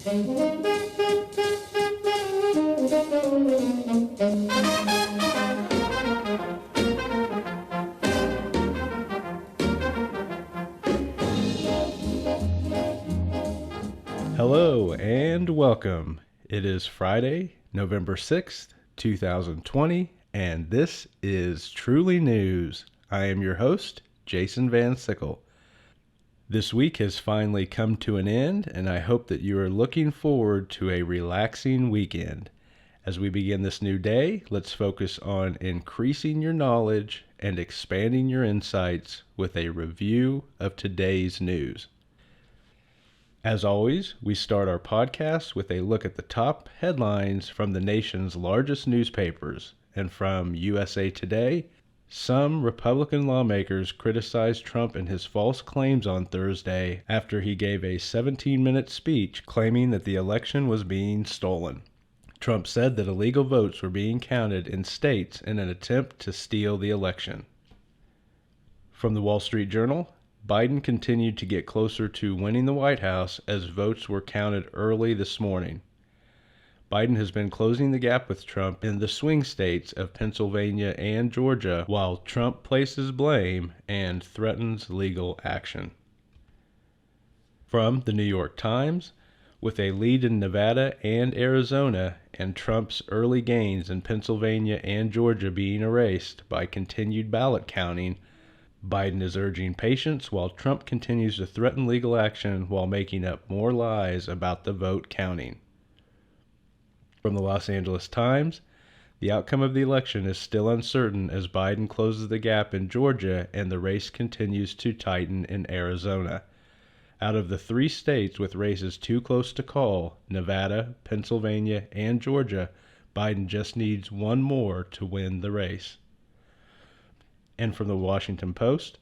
Hello and welcome. It is Friday, November 6th, 2020, and this is Truly News. I am your host, Jason Van Sickle. This week has finally come to an end, and I hope that you are looking forward to a relaxing weekend. As we begin this new day, let's focus on increasing your knowledge and expanding your insights with a review of today's news. As always, we start our podcast with a look at the top headlines from the nation's largest newspapers. And from USA Today, some Republican lawmakers criticized Trump and his false claims on Thursday after he gave a 17-minute speech claiming that the election was being stolen. Trump said that illegal votes were being counted in states in an attempt to steal the election. From the Wall Street Journal, Biden continued to get closer to winning the White House as votes were counted early this morning. Biden has been closing the gap with Trump in the swing states of Pennsylvania and Georgia, while Trump places blame and threatens legal action. From the New York Times, with a lead in Nevada and Arizona and Trump's early gains in Pennsylvania and Georgia being erased by continued ballot counting, Biden is urging patience while Trump continues to threaten legal action while making up more lies about the vote counting. From the Los Angeles Times, the outcome of the election is still uncertain as Biden closes the gap in Georgia and the race continues to tighten in Arizona. Out of the 3 states with races too close to call, Nevada, Pennsylvania, and Georgia, Biden just needs one more to win the race. And from the Washington Post,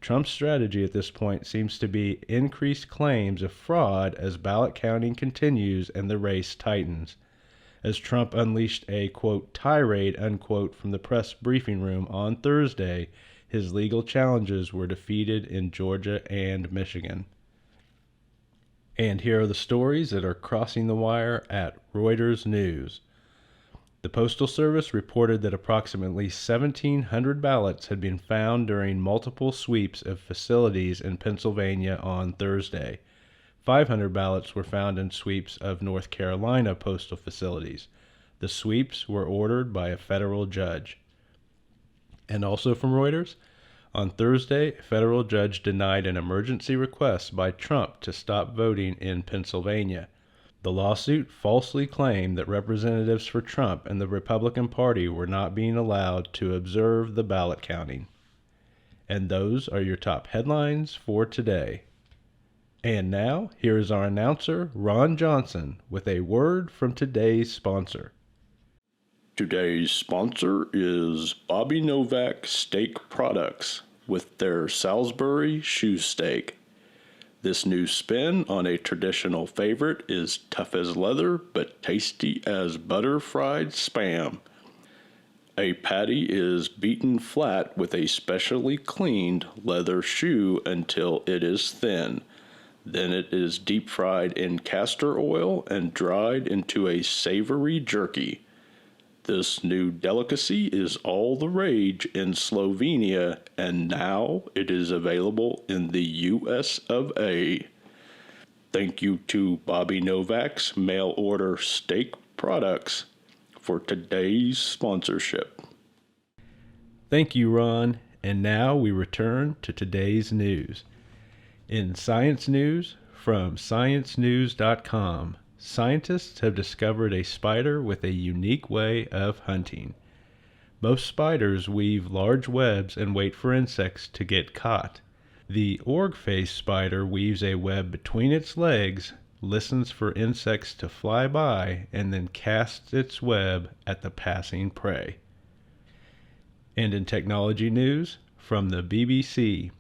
Trump's strategy at this point seems to be increased claims of fraud as ballot counting continues and the race tightens. As Trump unleashed a, quote, tirade, unquote, from the press briefing room on Thursday, his legal challenges were defeated in Georgia and Michigan. And here are the stories that are crossing the wire at Reuters News. The Postal Service reported that approximately 1,700 ballots had been found during multiple sweeps of facilities in Pennsylvania on Thursday. 500 ballots were found in sweeps of North Carolina postal facilities. The sweeps were ordered by a federal judge. And also from Reuters, on Thursday, a federal judge denied an emergency request by Trump to stop voting in Pennsylvania. The lawsuit falsely claimed that representatives for Trump and the Republican Party were not being allowed to observe the ballot counting. And those are your top headlines for today. And now, here is our announcer, Ron Johnson, with a word from today's sponsor. Today's sponsor is Bobby Novak Steak Products with their Salisbury shoe steak. This new spin on a traditional favorite is tough as leather but tasty as butter fried Spam. A patty is beaten flat with a specially cleaned leather shoe until it is thin. Then it is deep fried in castor oil and dried into a savory jerky. This new delicacy is all the rage in Slovenia, and now it is available in the US of A. Thank you to Bobby Novak's Mail Order Steak Products for today's sponsorship. Thank you, Ron. And now we return to today's news. In science news, from ScienceNews.com, scientists have discovered a spider with a unique way of hunting. Most spiders weave large webs and wait for insects to get caught. The org-faced spider weaves a web between its legs, listens for insects to fly by, and then casts its web at the passing prey. And in technology news, from the BBC,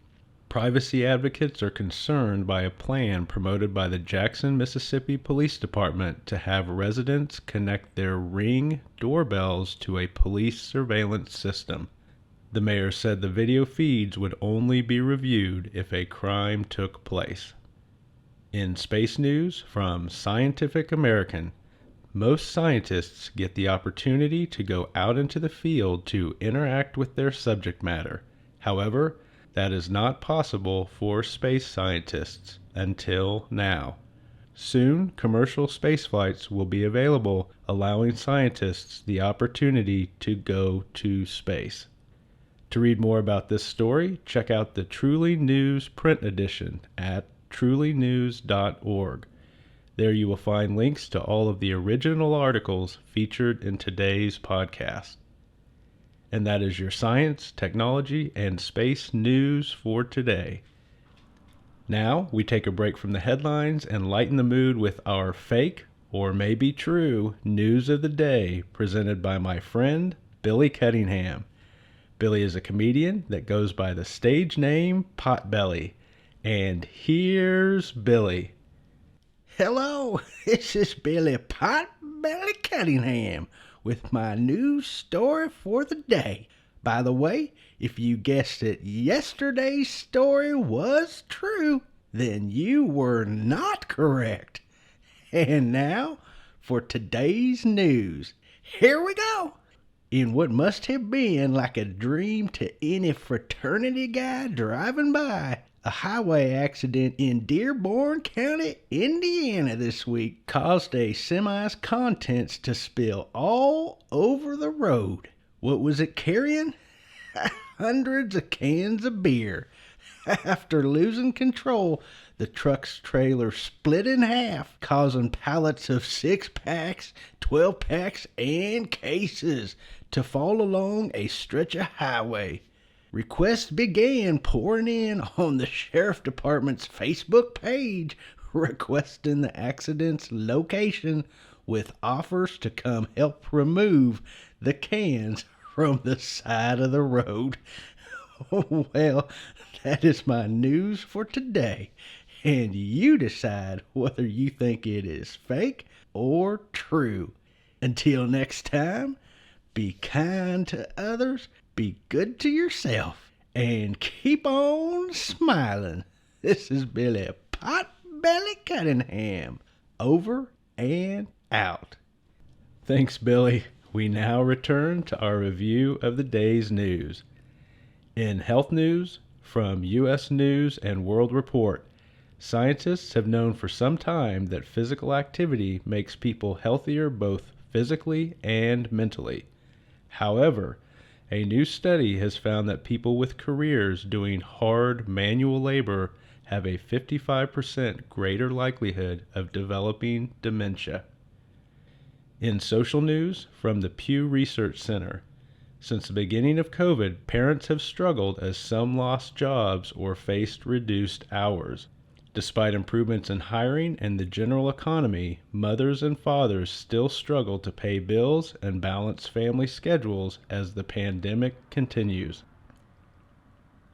privacy advocates are concerned by a plan promoted by the Jackson, Mississippi Police Department to have residents connect their Ring doorbells to a police surveillance system. The mayor said the video feeds would only be reviewed if a crime took place. In space news from Scientific American, most scientists get the opportunity to go out into the field to interact with their subject matter. However, that is not possible for space scientists until now. Soon, commercial space flights will be available, allowing scientists the opportunity to go to space. To read more about this story, check out the Truly News print edition at trulynews.org. There you will find links to all of the original articles featured in today's podcast. And that is your science, technology, and space news for today. Now we take a break from the headlines and lighten the mood with our fake, or maybe true, news of the day presented by my friend Billy Cunningham. Billy is a comedian that goes by the stage name Potbelly. And here's Billy. Hello, this is Billy Potbelly Cunningham with my news story for the day. By the way, if you guessed it, yesterday's story was true, then you were not correct. And now for today's news. Here we go. In what must have been like a dream to any fraternity guy driving by, a highway accident in Dearborn County, Indiana this week caused a semi's contents to spill all over the road. What was it carrying? Hundreds of cans of beer. After losing control, the truck's trailer split in half, causing pallets of 6-packs, 12-packs, and cases to fall along a stretch of highway. Requests began pouring in on the Sheriff Department's Facebook page, requesting the accident's location with offers to come help remove the cans from the side of the road. Well, that is my news for today, and you decide whether you think it is fake or true. Until next time, be kind to others, be good to yourself, and keep on smiling. This is Billy Potbelly Cunningham, over and out. Thanks, Billy. We now return to our review of the day's news. In health news, from U.S. News and World Report, scientists have known for some time that physical activity makes people healthier both physically and mentally. However, a new study has found that people with careers doing hard manual labor have a 55% greater likelihood of developing dementia. In social news, from the Pew Research Center, since the beginning of COVID, parents have struggled as some lost jobs or faced reduced hours. Despite improvements in hiring and the general economy, mothers and fathers still struggle to pay bills and balance family schedules as the pandemic continues.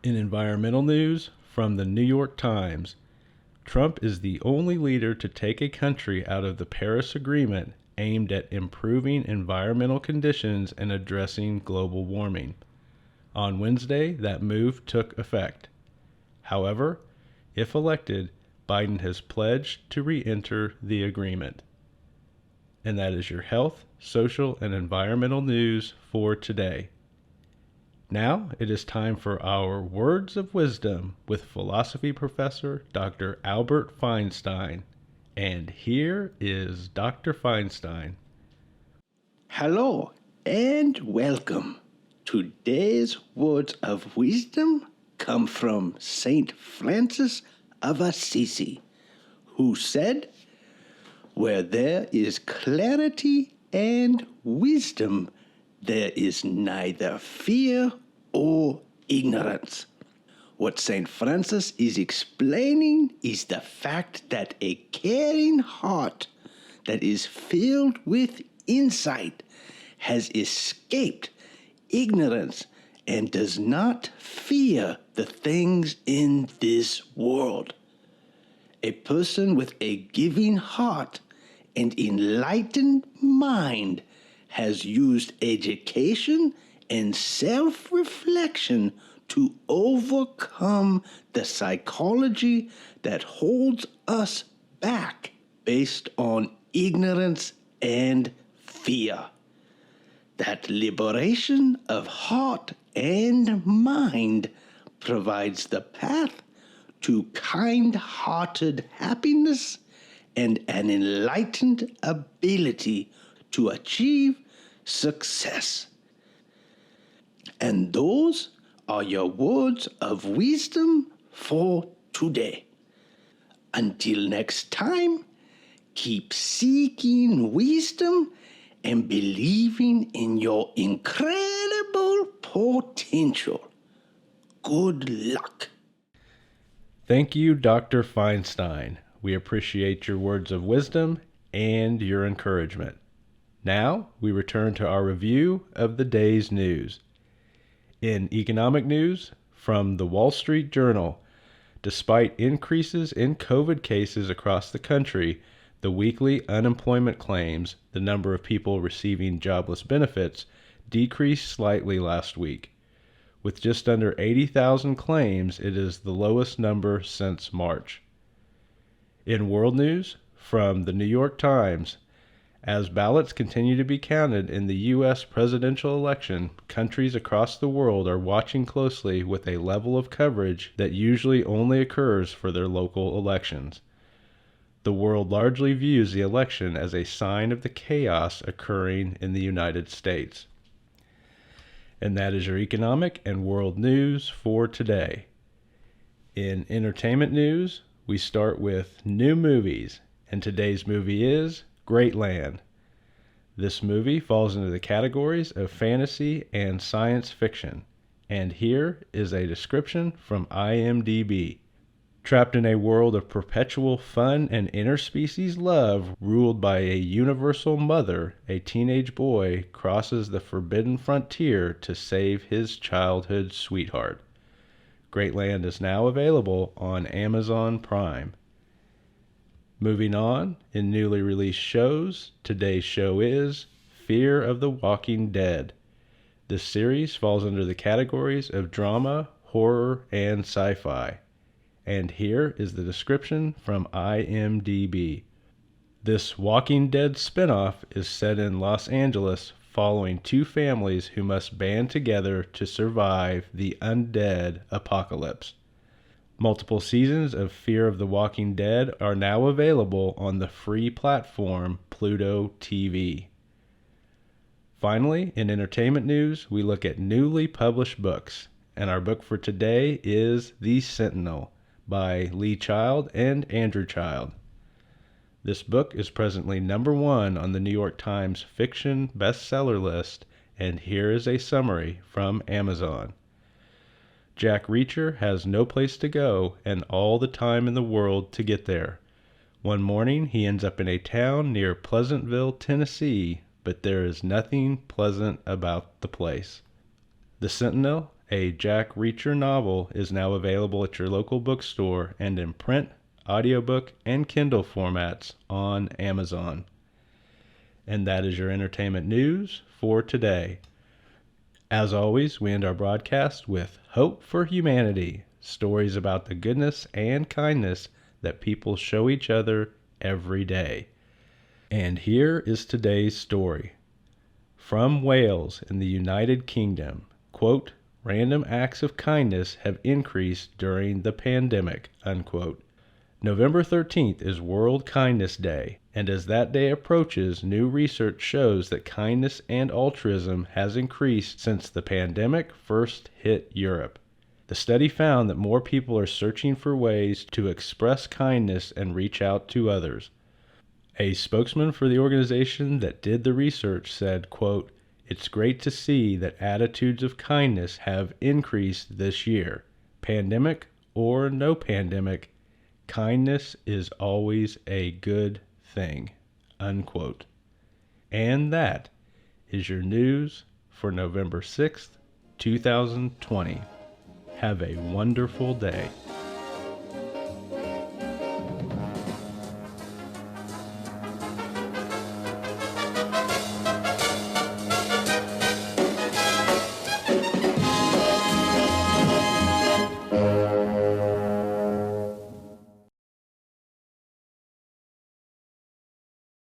In environmental news, from the New York Times, Trump is the only leader to take a country out of the Paris Agreement aimed at improving environmental conditions and addressing global warming. On Wednesday, that move took effect. However, if elected, Biden has pledged to re-enter the agreement. And that is your health, social, and environmental news for today. Now it is time for our Words of Wisdom with philosophy professor Dr. Albert Feinstein. And here is Dr. Feinstein. Hello and welcome. Today's words of wisdom come from Saint Francis of Assisi, who said, "Where there is clarity and wisdom, there is neither fear or ignorance." What St. Francis is explaining is the fact that a caring heart that is filled with insight has escaped ignorance and does not fear the things in this world. A person with a giving heart and enlightened mind has used education and self-reflection to overcome the psychology that holds us back based on ignorance and fear. That liberation of heart and mind provides the path to kind-hearted happiness and an enlightened ability to achieve success. And those are your words of wisdom for today. Until next time, keep seeking wisdom and believing in your incredible potential. Good luck. Thank you, Dr. Feinstein. We appreciate your words of wisdom and your encouragement. Now, we return to our review of the day's news. In economic news, from the Wall Street Journal, despite increases in COVID cases across the country, the weekly unemployment claims, the number of people receiving jobless benefits, decreased slightly last week. With just under 80,000 claims, it is the lowest number since March. In world news, from the New York Times, as ballots continue to be counted in the U.S. presidential election, countries across the world are watching closely with a level of coverage that usually only occurs for their local elections. The world largely views the election as a sign of the chaos occurring in the United States. And that is your economic and world news for today. In entertainment news, we start with new movies, and today's movie is Greatland. This movie falls into the categories of fantasy and science fiction, and here is a description from IMDb. Trapped in a world of perpetual fun and interspecies love ruled by a universal mother, a teenage boy crosses the forbidden frontier to save his childhood sweetheart. Greatland is now available on Amazon Prime. Moving on, in newly released shows, today's show is Fear of the Walking Dead. This series falls under the categories of drama, horror, and sci-fi. And here is the description from IMDb. This Walking Dead spinoff is set in Los Angeles following two families who must band together to survive the undead apocalypse. Multiple seasons of Fear of the Walking Dead are now available on the free platform Pluto TV. Finally, in entertainment news, we look at newly published books, and our book for today is The Sentinel by Lee Child and Andrew Child. This book is presently #1 on the New York Times fiction bestseller list, and here is a summary from Amazon. Jack Reacher has no place to go and all the time in the world to get there. One morning he ends up in a town near Pleasantville, Tennessee, but there is nothing pleasant about the place. The Sentinel, a Jack Reacher novel, is now available at your local bookstore and in print, audiobook, and Kindle formats on Amazon. And that is your entertainment news for today. As always, we end our broadcast with Hope for Humanity, stories about the goodness and kindness that people show each other every day. And here is today's story. From Wales in the United Kingdom, quote, "Random acts of kindness have increased during the pandemic," unquote. November 13th is World Kindness Day, and as that day approaches, new research shows that kindness and altruism has increased since the pandemic first hit Europe. The study found that more people are searching for ways to express kindness and reach out to others. A spokesman for the organization that did the research said, quote, "It's great to see that attitudes of kindness have increased this year. Pandemic or no pandemic, kindness is always a good thing," unquote. And that is your news for November 6th, 2020. Have a wonderful day.